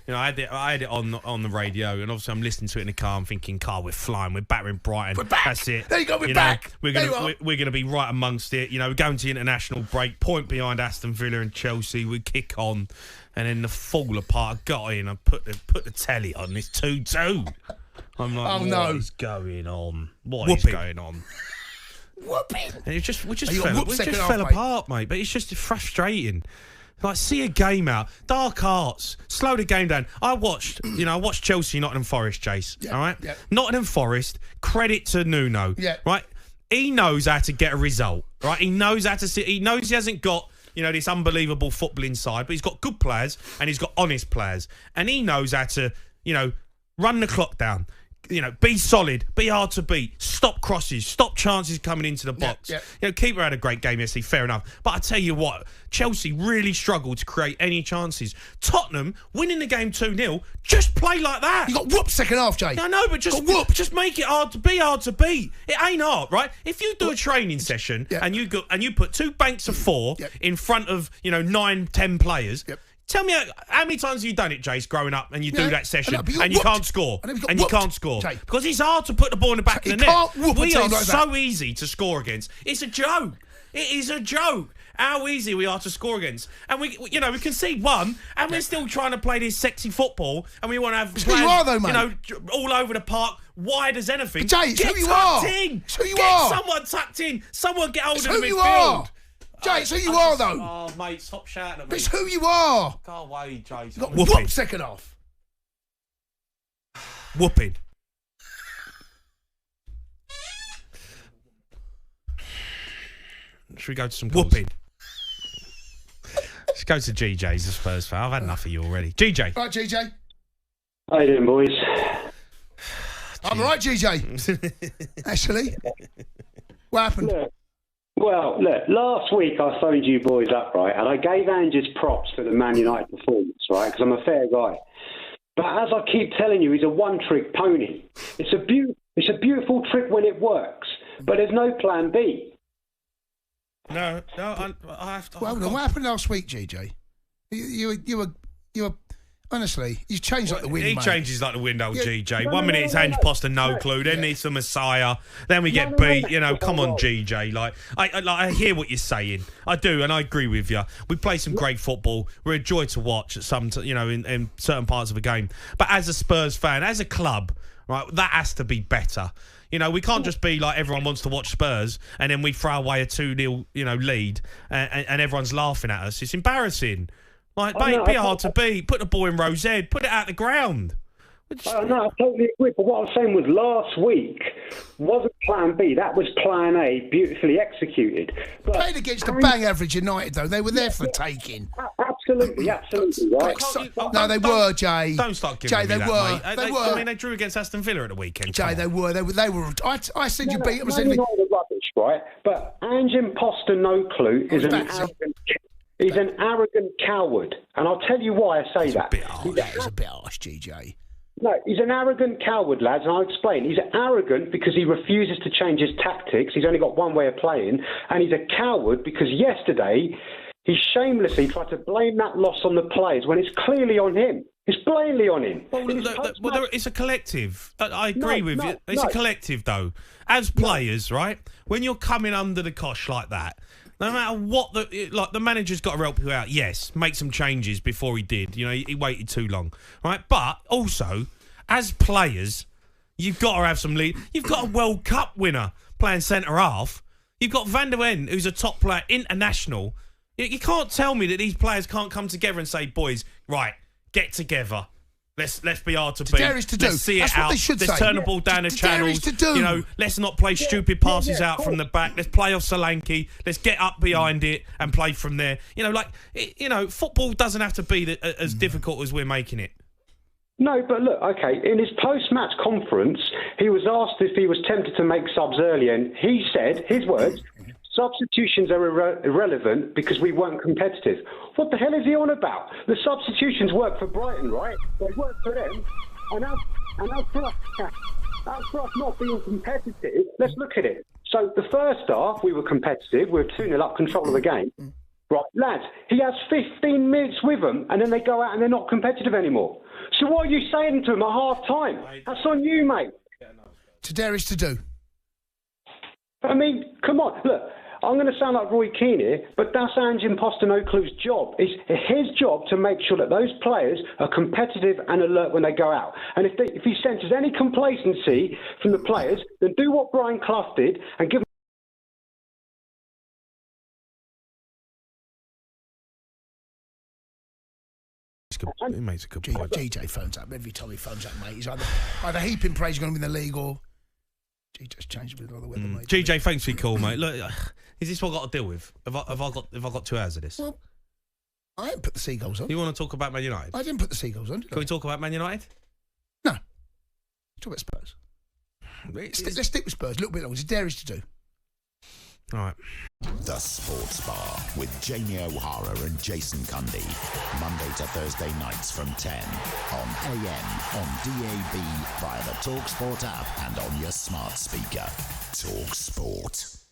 I had it on the radio, and obviously I'm listening to it in the car. I'm thinking, we're flying, we're battering Brighton. We're back. That's it. There you go, we're back. We're gonna be right amongst it. We're going to the international break, point behind Aston Villa and Chelsea. We kick on, and then the fall apart. I got in, I put the telly on. It's 2-2. I'm like, what is going on? What is going on? Whooping. And we just fell apart, mate. But it's just frustrating. Like, see a game out, dark arts, slow the game down. I watched Chelsea, Nottingham Forest, Jace. Yeah, all right, yeah. Nottingham Forest. Credit to Nuno. Yeah. Right. He knows how to get a result. Right. He knows how to sit. He knows he hasn't got this unbelievable football inside, but he's got good players and he's got honest players, and he knows how to run the clock down. Be solid, be hard to beat, stop crosses, stop chances coming into the box. Yeah. Keeper had a great game yesterday, fair enough. But I tell you what, Chelsea really struggled to create any chances. Tottenham, winning the game 2-0, just play like that. You got whooped second half, Jay. I know, but just make it hard to beat. It ain't hard, right? If you do a training session and you put 2 banks of 4 in front of 9, 10 players. Yep. Tell me how many times have you done it, Jace, growing up, and you do that session and you can't score. And you can't score. Jay. Because it's hard to put the ball in the back of the net. We are so easy to score against. It's a joke. It is a joke how easy we are to score against. And we concede 1, and we're still trying to play this sexy football, and we want to have players, who you are, though, mate. All over the park, wide as anything. Jay, it's who you are. Get someone tucked in. Someone get hold of the midfield. Who you are. Jay, it's who you are, though. Oh, mate, stop shouting at me. It's who you are. Go away, Jay. You got whooped second half. Whooping. Should we go to some calls? Whooping. Let's go to GJ's, the Spurs fan. I've had enough of you already. GJ. Right, GJ. How you doing, boys? I'm all right, GJ. Actually. What happened? Well, look, last week I phoned you boys up, right, and I gave Ange's props for the Man United performance, right, because I'm a fair guy. But as I keep telling you, he's a one-trick pony. It's a beautiful trick when it works, but there's no plan B. No, I have to. Well, what happened last week, GJ? You were honestly, you changed like the wind. He changes like the wind, old GJ. 1 minute it's Ange Poster, no clue. Then it's the Messiah. Then we get beat. Come on, GJ. Like I hear what you're saying. I do, and I agree with you. We play some great football. We're a joy to watch at some, in certain parts of a game. But as a Spurs fan, as a club, right, that has to be better. We can't just be like everyone wants to watch Spurs and then we throw away a 2-0, lead and everyone's laughing at us. It's embarrassing. Like, mate, be hard to beat. Put the ball in Rose Ed. Put it out the ground. No, I totally agree. But what I was saying was last week wasn't plan B. That was plan A, beautifully executed. But played against the bang average United, though. They were there for taking. Absolutely, right. No, they were, Jay. Don't start giving me that, mate. They were. I mean, they drew against Aston Villa at the weekend. Jay, they were. I said you beat them. No, the rubbish, right? But Ange Imposter No Clue is an arrogant. He's an arrogant coward, and I'll tell you why I say that. That is a bit harsh, GJ. No, he's an arrogant coward, lads, and I'll explain. He's arrogant because he refuses to change his tactics. He's only got one way of playing, and he's a coward because yesterday he shamelessly tried to blame that loss on the players when it's clearly on him. It's blatantly on him. Well, it's a collective. I agree with you. It's a collective, though. As players, right, when you're coming under the cosh like that, no matter what, the manager's got to help you out. Yes, make some changes before he did. He waited too long, right? But also, as players, you've got to have some lead. You've got a World Cup winner playing centre half. You've got Van der Ven, who's a top player, international. You can't tell me that these players can't come together and say, boys, right, get together. Let's be hard to beat. Let's see it out. Let's turn the ball down the channels. Let's not play stupid passes out from the back. Let's play off Solanke. Let's get up behind it and play from there. Football doesn't have to be as difficult as we're making it. No, but look, okay, in his post-match conference, he was asked if he was tempted to make subs early, and he said, his words, substitutions are irrelevant because we weren't competitive. What the hell is he on about? The substitutions work for Brighton, right? They work for them. And as for us not being competitive, let's look at it. So the first half, we were competitive. We were 2-0 up, control of the game. Right, lads, he has 15 minutes with them, and then they go out and they're not competitive anymore. So what are you saying to him at half-time? That's on you, mate. To dare is to do. I mean, come on. Look, I'm going to sound like Roy Keane here, but that's Ange Postecoglou's job. It's his job to make sure that those players are competitive and alert when they go out. And if he senses any complacency from the players, then do what Brian Clough did and give them. He makes a good point. GJ phones up every time he phones up, mate. He's either heaping praise going to win the league or GJ's changed with all the weather, mate. GJ, thanks for your call, mate. Look, is this what I've got to deal with? Have I got 2 hours of this? Well, I didn't put the Seagulls on. You want to talk about Man United? I didn't put the Seagulls on. Can we talk about Man United? No. Talk about Spurs. Let's stick with Spurs a little bit longer. It's dare is to do. All right. The Sports Bar with Jamie O'Hara and Jason Cundy. Monday to Thursday nights from 10 on AM, on DAB, via the talkSPORT app and on your smart speaker. talkSPORT.